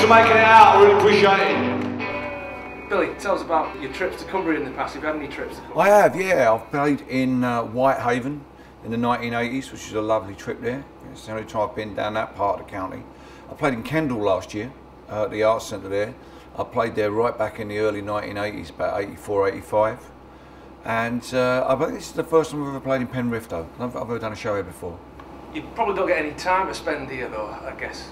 making it out. I really appreciate it. Billy, tell us about your trips to Cumbria in the past. Have you had any trips to Cumbria? I have, yeah. I've played in Whitehaven in the 1980s, which is a lovely trip there. It's the only time I've been down that part of the county. I played in Kendal last year at the Arts Centre there. I played there right back in the early 1980s, about 84, 85. And I think this is the first time I've ever played in Penrith though. I've ever done a show here before. You probably don't get any time to spend here though, I guess.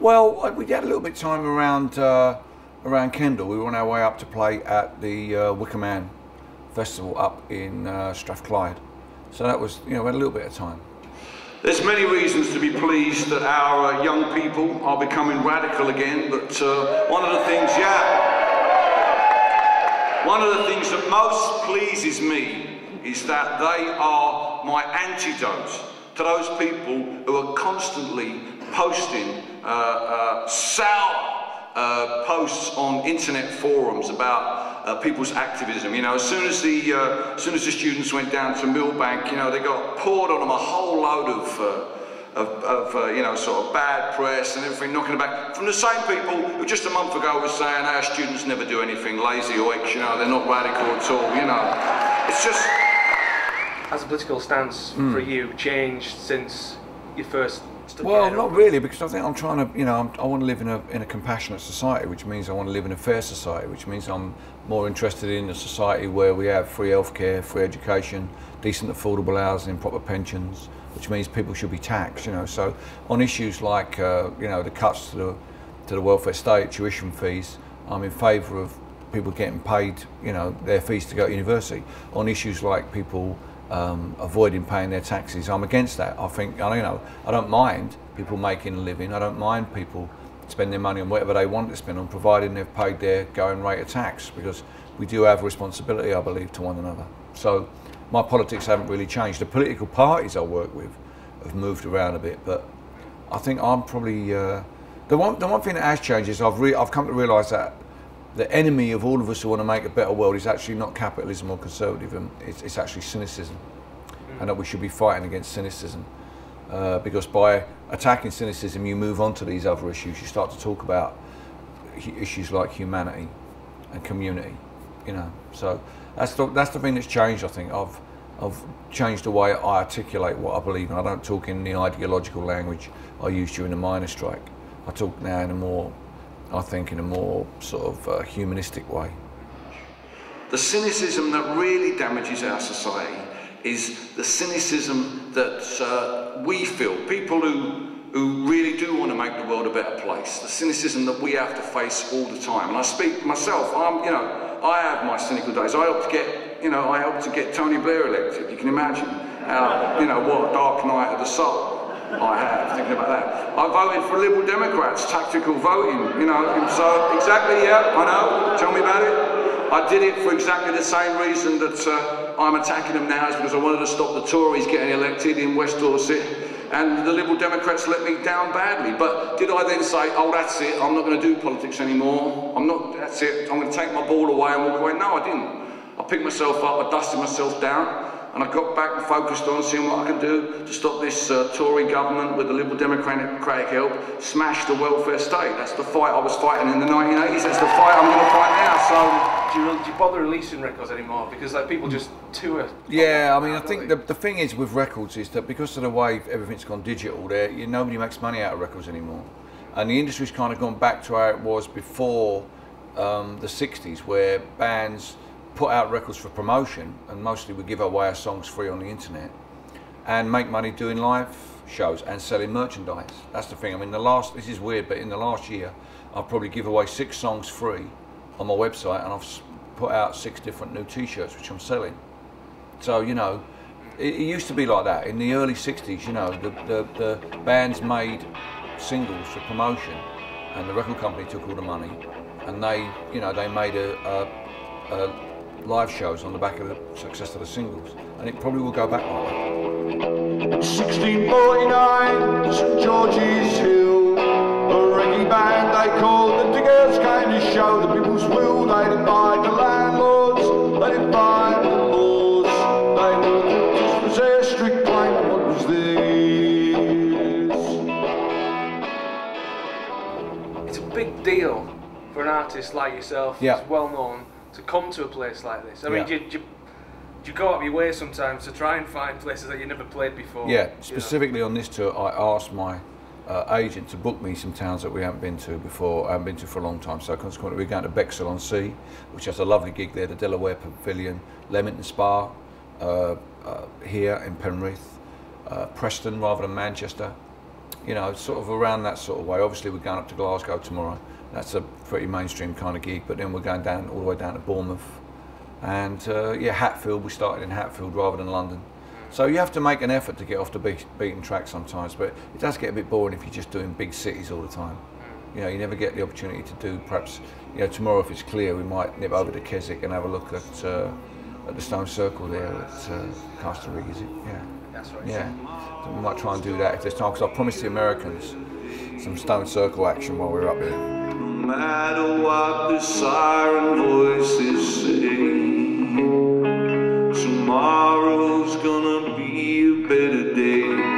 Well, we had a little bit of time around Kendal. We were on our way up to play at the Wicker Man Festival up in Strathclyde. So that was, you know, we had a little bit of time. There's many reasons to be pleased that our young people are becoming radical again, but one of the things that most pleases me is that they are my antidote to those people who are constantly posting sour posts on internet forums about people's activism. You know, as soon as the students went down to Millbank, you know, they got poured on them a whole load of you know, sort of bad press and everything, knocking it back from the same people who just a month ago were saying our students never do anything, lazy oiks, you know, they're not radical at all. You know, it's just. Has the political stance for you changed since you first? Well, not really, because I think I'm trying to, you know, I want to live in a compassionate society, which means I want to live in a fair society, which means I'm more interested in a society where we have free healthcare, free education, decent affordable housing, proper pensions, which means people should be taxed, you know. So on issues like, you know, the cuts to the welfare state, tuition fees, I'm in favour of people getting paid, you know, their fees to go to university. On issues like people avoiding paying their taxes, I'm against that. I think, you know, I don't mind people making a living. I don't mind people spending money on whatever they want to spend on, providing they've paid their going rate of tax, because we do have a responsibility, I believe, to one another. So my politics haven't really changed. The political parties I work with have moved around a bit, but I think I'm probably the one thing that has changed is I've come to realise that the enemy of all of us who want to make a better world is actually not capitalism or conservatism, it's actually cynicism. And that we should be fighting against cynicism. Because by attacking cynicism, you move on to these other issues. You start to talk about issues like humanity and community, you know. So that's the thing that's changed, I think. I've changed the way I articulate what I believe in. I don't talk in the ideological language I used during the miners' strike. I talk now in a more, I think, in a more sort of humanistic way. The cynicism that really damages our society is the cynicism that we feel, people who really do want to make the world a better place, the cynicism that we have to face all the time. And I speak myself, you know, I have my cynical days. I helped to get Tony Blair elected. You can imagine how, you know, what a dark night of the soul I have thinking about that. I voted for Liberal Democrats, tactical voting, you know, and so exactly, yeah, I know, tell me about it. I did it for exactly the same reason that I'm attacking them now, is because I wanted to stop the Tories getting elected in West Dorset, and the Liberal Democrats let me down badly. But did I then say, oh, that's it, I'm not going to do politics anymore, that's it, I'm going to take my ball away and walk away? No, I didn't. I picked myself up, I dusted myself down, and I got back and focused on seeing what I can do to stop this Tory government with the Liberal Democratic help smash the welfare state. That's the fight I was fighting in the 1980s, that's the fight I'm going to fight now. So. Do you bother releasing records anymore? Because like people just tour. Yeah, I mean, I think the thing is with records is that because of the way everything's gone digital, nobody makes money out of records anymore. And the industry's kind of gone back to how it was before the 60s, where bands put out records for promotion and mostly would give away our songs free on the internet and make money doing live shows and selling merchandise. That's the thing. I mean, this is weird, but in the last year, I'll probably give away 6 songs free on my website, and I've put out 6 different new t-shirts which I'm selling. So, you know, it used to be like that. In the early 60s, you know, the bands made singles for promotion and the record company took all the money, and they, you know, they made a live shows on the back of the success of the singles, and it probably will go back like that. 1649, St George's Hill, a reggae band they called the Diggers came to show the people's will. They defied the landlords, they defied the laws, they wanted to dispossess strict claim of what was theirs. it's a big deal for an artist like yourself, Yeah. who's well known, to come to a place like this. I mean, Yeah. do you go out of your way sometimes to try and find places that you never played before? Yeah, specifically on this tour, I asked my agent to book me some towns that we haven't been to before, I haven't been to for a long time. So consequently, we're going to Bexhill-on-Sea, which has a lovely gig there, the Delaware Pavilion, Leamington Spa, here in Penrith, Preston rather than Manchester. You know, sort of around that sort of way. Obviously, we're going up to Glasgow tomorrow. That's a pretty mainstream kind of gig. But then we're going down all the way down to Bournemouth, and yeah, Hatfield. We started in Hatfield rather than London. So you have to make an effort to get off the beaten track sometimes. But it does get a bit boring if you're just doing big cities all the time. You know, you never get the opportunity to do. Perhaps, you know, tomorrow if it's clear, we might nip over to Keswick and have a look at the Stone Circle there at Castle-Rig, is it? Yeah. That's right. Yeah. So we might try and do that if there's time, because I promised the Americans some Stone Circle action while we're up there. No matter what the siren voices say, tomorrow's gonna be a better day.